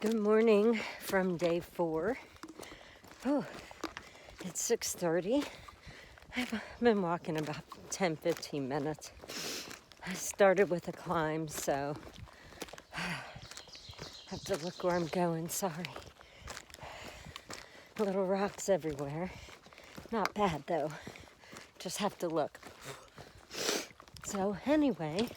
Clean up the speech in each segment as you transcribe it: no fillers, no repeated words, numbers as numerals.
Good morning from day 4. Oh, it's 6:30. I've been walking about 10-15 minutes. I started with a climb, so I have to look where I'm going. Sorry. Little rocks everywhere. Not bad though. Just have to look. So anyway,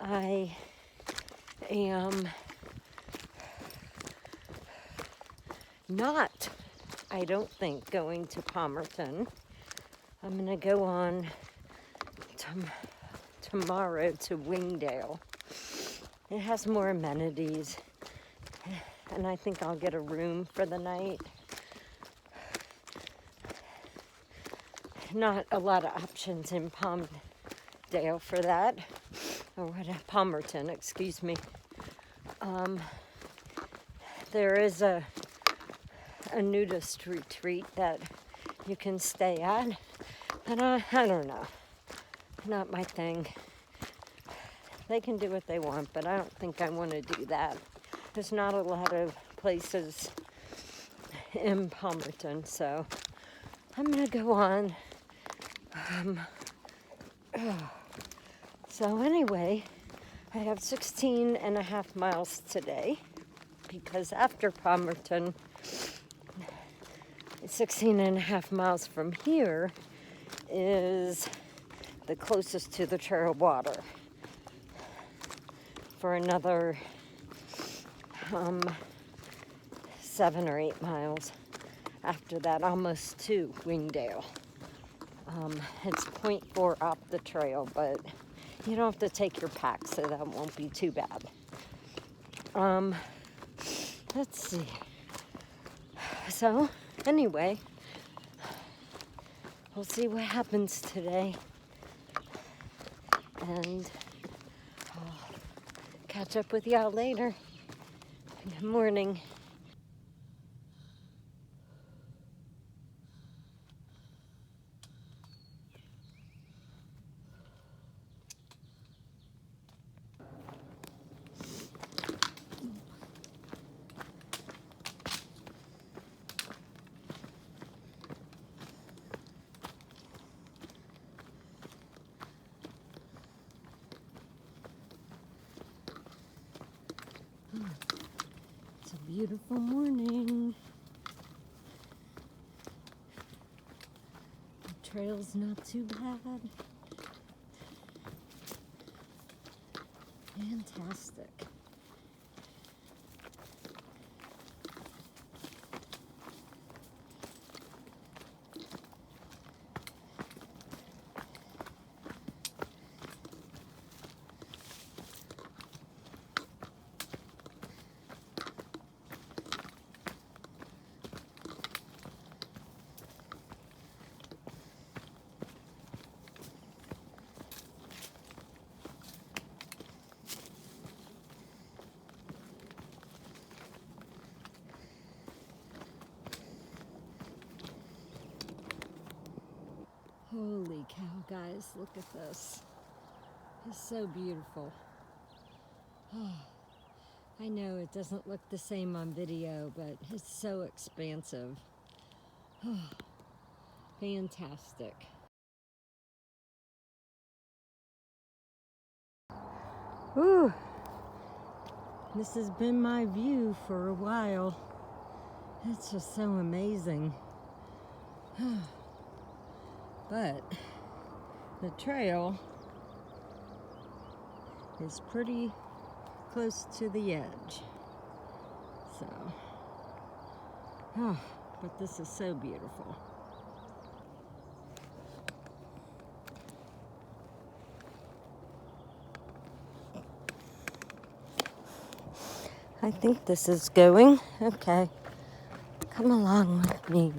I am not, I don't think, going to Palmerton. I'm going to go on tomorrow to Wingdale. It has more amenities, and I think I'll get a room for the night. Not a lot of options in Palmdale for that, or what? Palmerton, excuse me. There is a nudist retreat that you can stay at, but I don't know. Not my thing. They can do what they want, but I don't think I want to do that. There's not a lot of places in Palmerton, so I'm going to go on. So anyway, I have 16 and a half miles today, because after Palmerton, 16 and a half miles from here is the closest to the trail water for another 7 or 8 miles. After that, almost to Wingdale. It's 0.4 up the trail, but you don't have to take your pack, so that won't be too bad. Let's see. So, anyway, we'll see what happens today. And I'll catch up with y'all later. Good morning. It's a beautiful morning. The trail's not too bad. Fantastic. Holy cow, guys, look at this. It's so beautiful. Oh, I know it doesn't look the same on video, but it's so expansive. Oh, fantastic. Whew. This has been my view for a while. It's just so amazing. But the trail is pretty close to the edge. So, but this is so beautiful. I think this is going. Okay. Come along with me.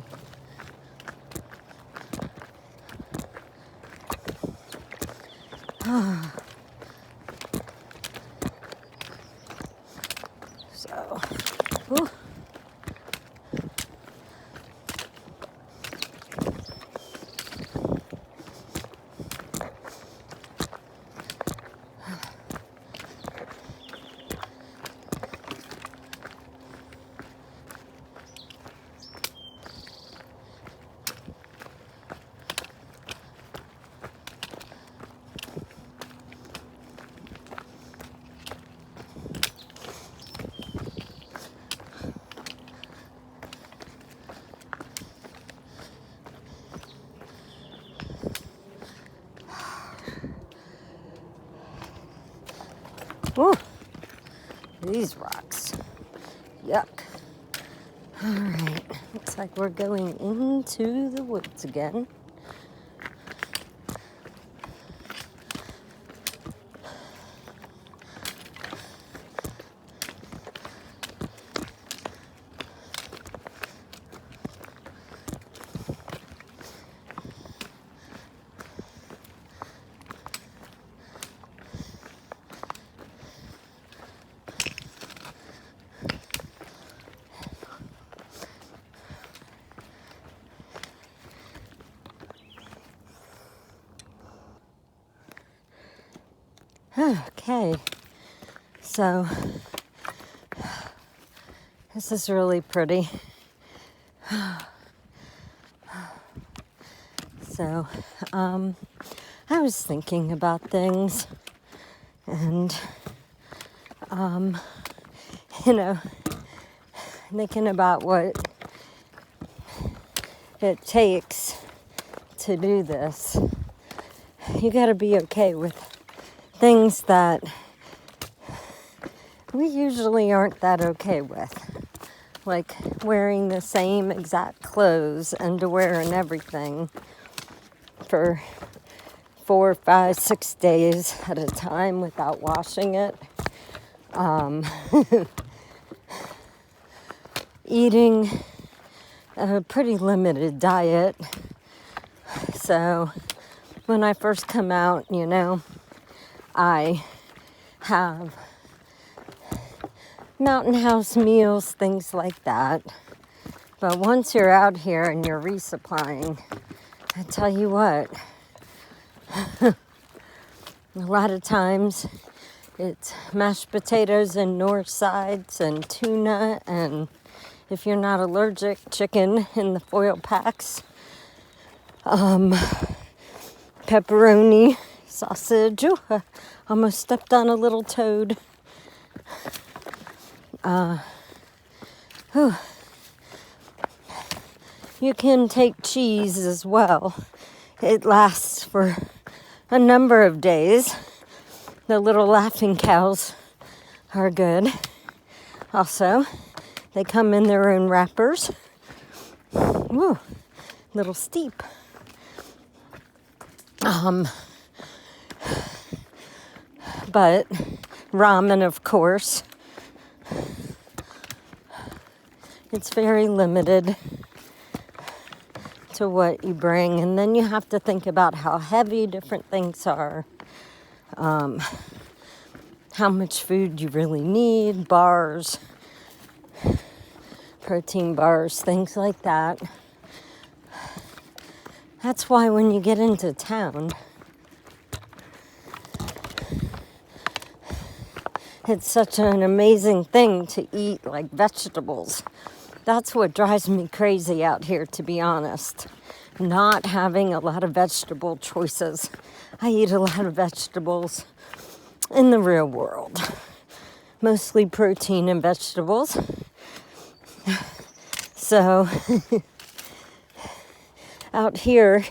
So, whew. Ooh, these rocks. Yuck. All right, looks like we're going into the woods again. Okay, so this is really pretty. So, I was thinking about things and, you know, thinking about what it takes to do this. You gotta be okay with things that we usually aren't that okay with. Like wearing the same exact clothes, underwear and everything for 4, 5, 6 days at a time without washing it. Eating a pretty limited diet. So when I first come out, you know, I have mountain house meals, things like that. But once you're out here and you're resupplying, I tell you what, a lot of times it's mashed potatoes and north sides and tuna, and if you're not allergic, chicken in the foil packs, pepperoni, sausage. Ooh, I almost stepped on a little toad. You can take cheese as well. It lasts for a number of days. The little laughing cows are good. Also, they come in their own wrappers. Woo, little steep. But ramen, of course, it's very limited to what you bring. And then you have to think about how heavy different things are, how much food you really need, bars, protein bars, things like that. That's why when you get into town, it's such an amazing thing to eat, like vegetables. That's what drives me crazy out here, to be honest. Not having a lot of vegetable choices. I eat a lot of vegetables in the real world. Mostly protein and vegetables. So, out here,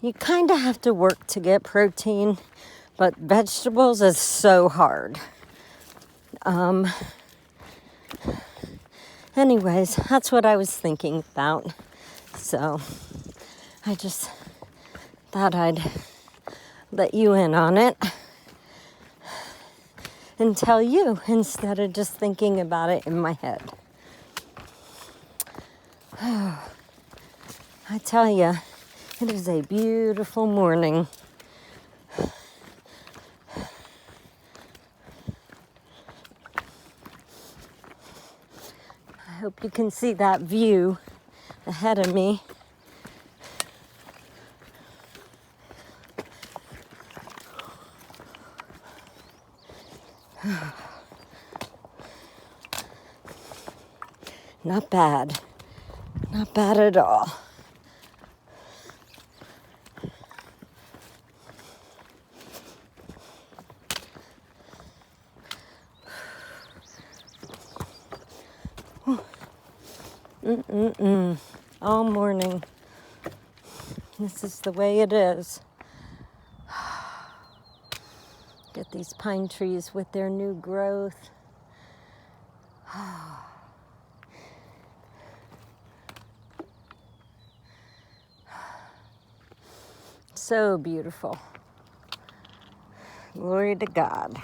you kind of have to work to get protein, but vegetables is so hard. Anyways, that's what I was thinking about. So I just thought I'd let you in on it and tell you instead of just thinking about it in my head. I tell you, it is a beautiful morning. I hope you can see that view ahead of me. Not bad. Not bad at all. All morning. This is the way it is. Get at these pine trees with their new growth. So beautiful. Glory to God.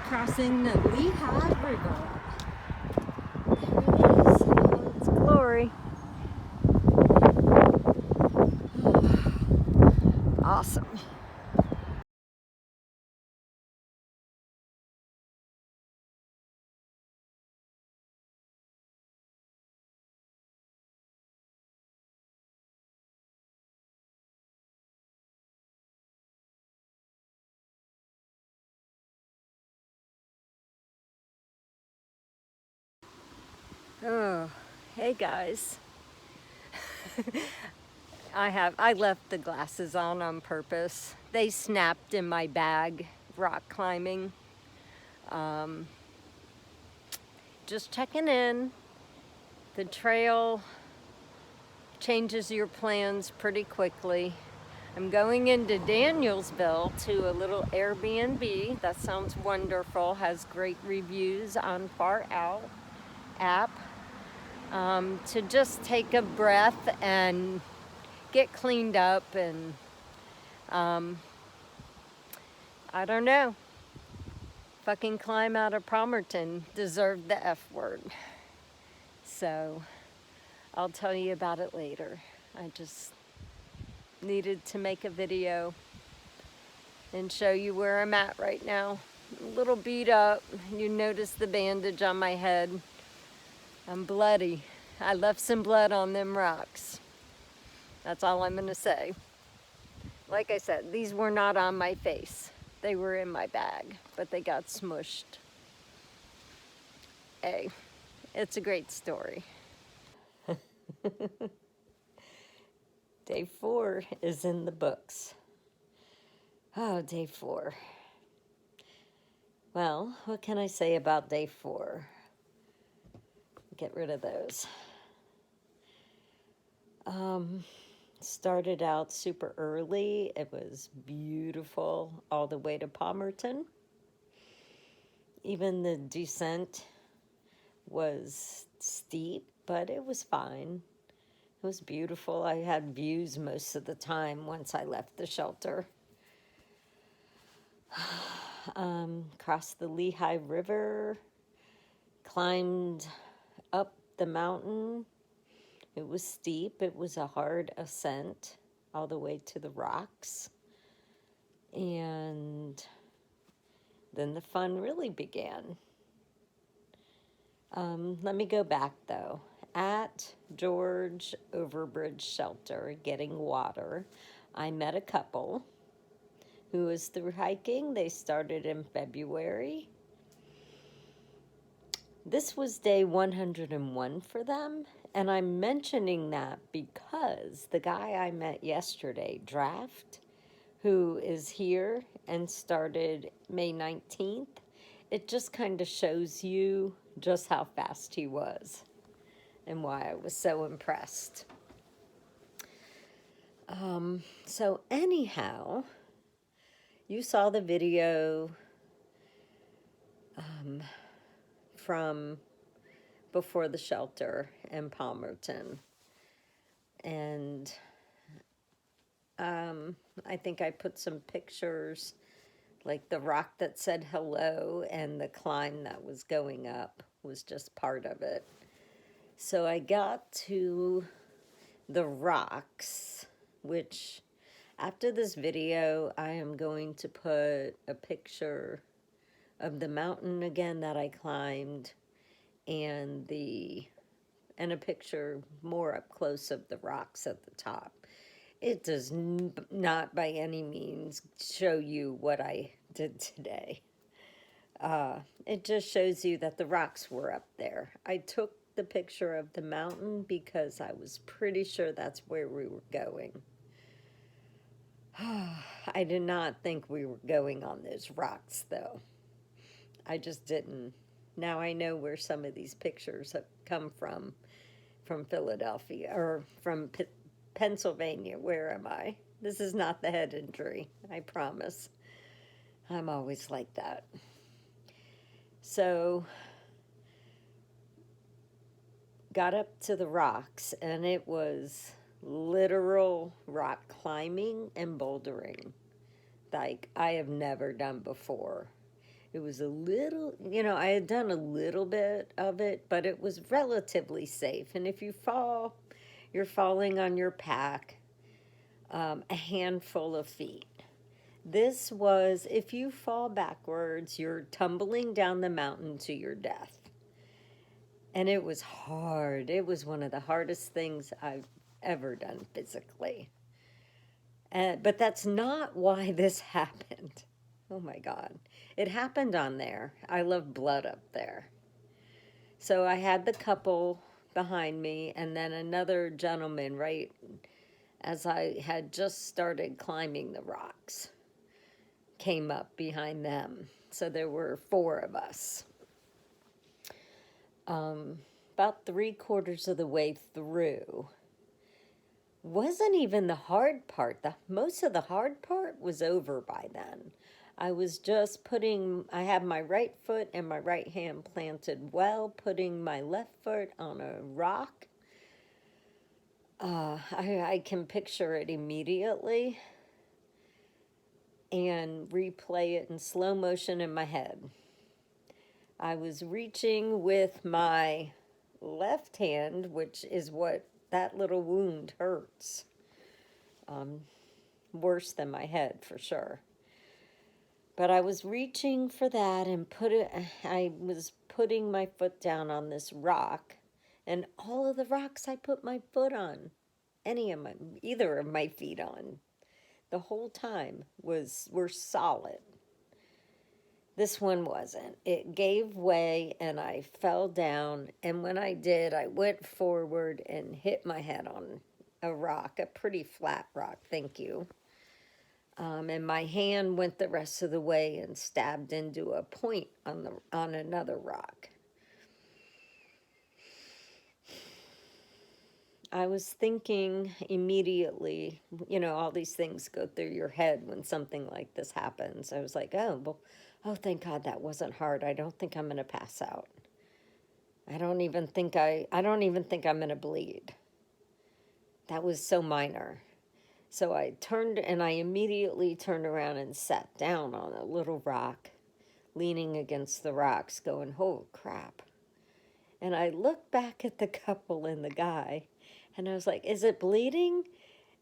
Crossing the Lehigh River. There it is. Oh, it's glory. Awesome. Oh, hey guys. I left the glasses on purpose. They snapped in my bag rock climbing. Just checking in. The trail changes your plans pretty quickly. I'm going into Danielsville to a little Airbnb. That sounds wonderful. Has great reviews on Far Out app. To just take a breath and get cleaned up and I don't know. Fucking climb out of Palmerton deserved the F word. So I'll tell you about it later. I just needed to make a video and show you where I'm at right now. A little beat up. You notice the bandage on my head. I'm bloody. I left some blood on them rocks. That's all I'm gonna say. Like I said, these were not on my face. They were in my bag, but they got smushed. Hey, it's a great story. Day 4 is in the books. Oh, day 4. Well, what can I say about day 4? Get rid of those. Started out super early. It was beautiful all the way to Palmerton. Even the descent was steep, but it was fine. It was beautiful. I had views most of the time once I left the shelter. Crossed the Lehigh River, climbed up the mountain. It was steep. It was a hard ascent all the way to the rocks. And then the fun really began. Let me go back though. At George Overbridge Shelter, getting water, I met a couple who was through hiking. They started in February. This was day 101 for them, and I'm mentioning that because the guy I met yesterday, Draft, who is here and started May 19th, it just kind of shows you just how fast he was and why I was so impressed. So anyhow, you saw the video from before the shelter in Palmerton. And I think I put some pictures, like the rock that said hello and the climb that was going up was just part of it. So I got to the rocks, which after this video, I am going to put a picture of the mountain again that I climbed and a picture more up close of the rocks at the top. It does not by any means show you what I did today. It just shows you that the rocks were up there. I took the picture of the mountain because I was pretty sure that's where we were going. I did not think we were going on those rocks, though. I just didn't. Now I know where some of these pictures have come from Philadelphia, or from Pennsylvania. Where am I? This is not the head injury, I promise. I'm always like that. So, got up to the rocks, and it was literal rock climbing and bouldering like I have never done before. It was a little, I had done a little bit of it, but it was relatively safe. And if you fall, you're falling on your pack, a handful of feet. This was, if you fall backwards, you're tumbling down the mountain to your death. And it was hard. It was one of the hardest things I've ever done physically. But that's not why this happened. Oh my God. It happened on there. I love blood up there. So I had the couple behind me, and then another gentleman right as I had just started climbing the rocks came up behind them. So there were four of us. About 3/4 of the way through, wasn't even the hard part. Most of the hard part was over by then. I was just I had my right foot and my right hand planted well, putting my left foot on a rock. I can picture it immediately and replay it in slow motion in my head. I was reaching with my left hand, which is what that little wound hurts. Worse than my head, for sure. But I was reaching for that and I was putting my foot down on this rock, and all of the rocks I put my foot on, either of my feet on, the whole time were solid. This one wasn't. It gave way and I fell down, and when I did, I went forward and hit my head on a rock, a pretty flat rock, thank you. And my hand went the rest of the way and stabbed into a point on another rock. I was thinking immediately, all these things go through your head when something like this happens. I was like, thank God that wasn't hard. I don't think I'm going to pass out. I don't even think I'm going to bleed. That was so minor. So I immediately turned around and sat down on a little rock, leaning against the rocks, going, oh crap. And I looked back at the couple and the guy, and I was like, is it bleeding?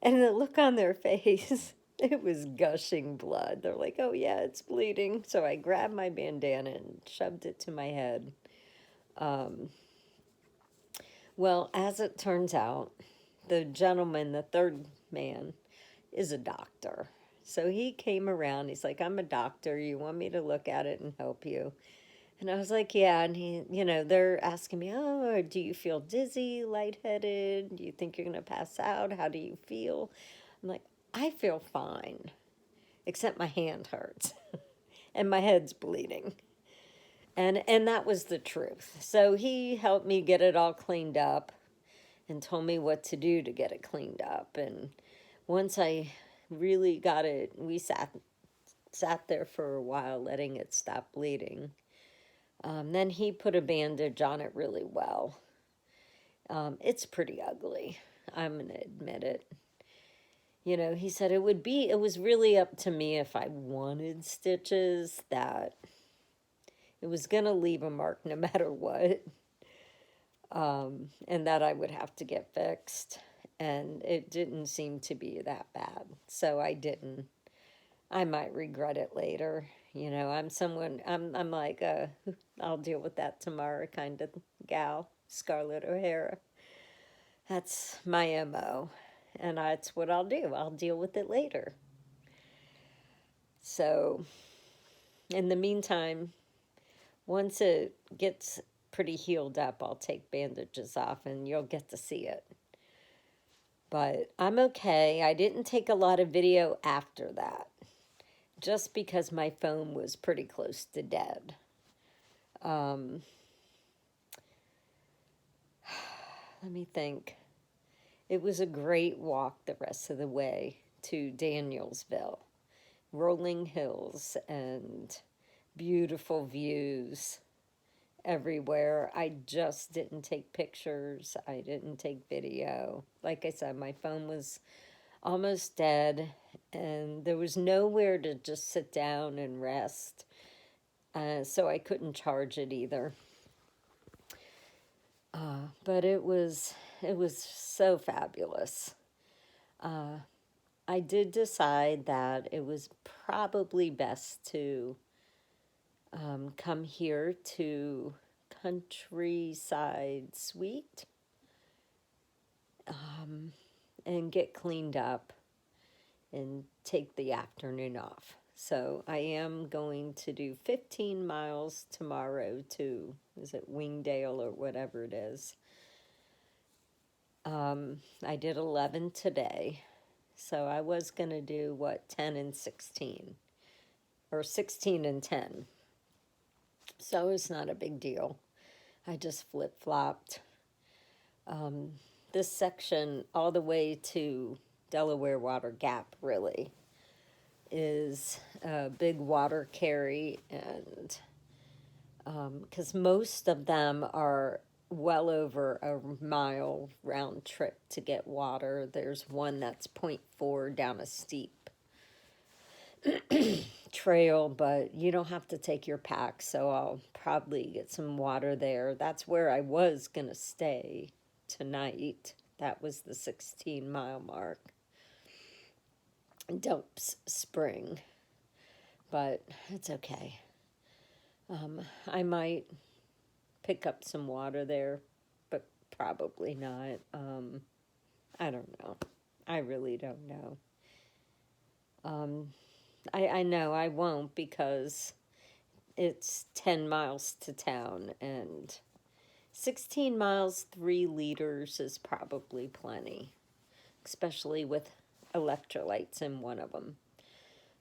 And the look on their face, it was gushing blood. They're like, oh yeah, it's bleeding. So I grabbed my bandana and shoved it to my head. Well, as it turns out, the gentleman, the third man, is a doctor. So he came around. He's like, I'm a doctor. You want me to look at it and help you? And I was like, yeah. And he, they're asking me, oh, do you feel dizzy, lightheaded? Do you think you're going to pass out? How do you feel? I'm like, I feel fine, except my hand hurts and my head's bleeding. And that was the truth. So he helped me get it all cleaned up and told me what to do to get it cleaned up. And once I really got it, we sat there for a while, letting it stop bleeding. Then he put a bandage on it really well. It's pretty ugly, I'm going to admit it. He said it was really up to me if I wanted stitches, that it was going to leave a mark no matter what. And that I would have to get fixed. And it didn't seem to be that bad. So I didn't. I might regret it later. I'm like I'll deal with that tomorrow kind of gal, Scarlett O'Hara. That's my MO. and that's what I'll do. I'll deal with it later. So, in the meantime, once it gets pretty healed up, I'll take bandages off and you'll get to see it. But I'm okay. I didn't take a lot of video after that, just because my phone was pretty close to dead. Let me think. It was a great walk the rest of the way to Danielsville. Rolling hills and beautiful views everywhere. I just didn't take pictures. I didn't take video. Like I said, my phone was almost dead, and there was nowhere to just sit down and rest. So I couldn't charge it either. But it was so fabulous. I did decide that it was probably best to come here to Countryside Suite and get cleaned up and take the afternoon off. So I am going to do 15 miles tomorrow to, is it Wingdale or whatever it is. I did 11 today. So I was going to do, 10 and 16. Or 16 and 10. So it's not a big deal. I just flip-flopped. This section all the way to Delaware Water Gap, really, is a big water carry, and because most of them are well over a mile round trip to get water. There's one that's 0.4 down a steep trail, but you don't have to take your pack, so I'll probably get some water there. That's where I was gonna stay tonight. That was the 16-mile mark. Dumps Spring, but it's okay. I might pick up some water there, but probably not. I don't know. I really don't know. I know I won't, because it's 10 miles to town, and 16 miles, 3 liters is probably plenty, especially with electrolytes in one of them.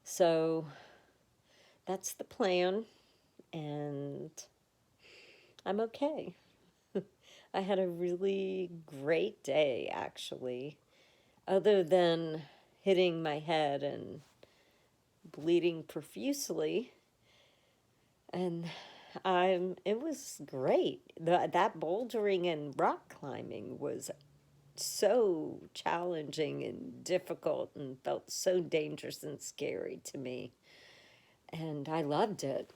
So that's the plan, and I'm okay. I had a really great day, actually, other than hitting my head and bleeding profusely. And it was great. That bouldering and rock climbing was so challenging and difficult and felt so dangerous and scary to me. And I loved it.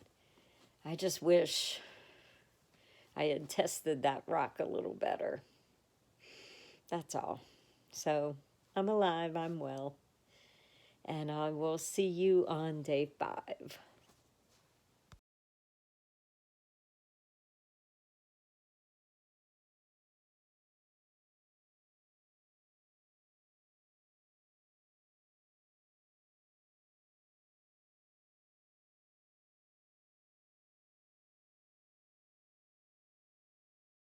I just wish I had tested that rock a little better. That's all. So I'm alive, I'm well. And I will see you on day 5.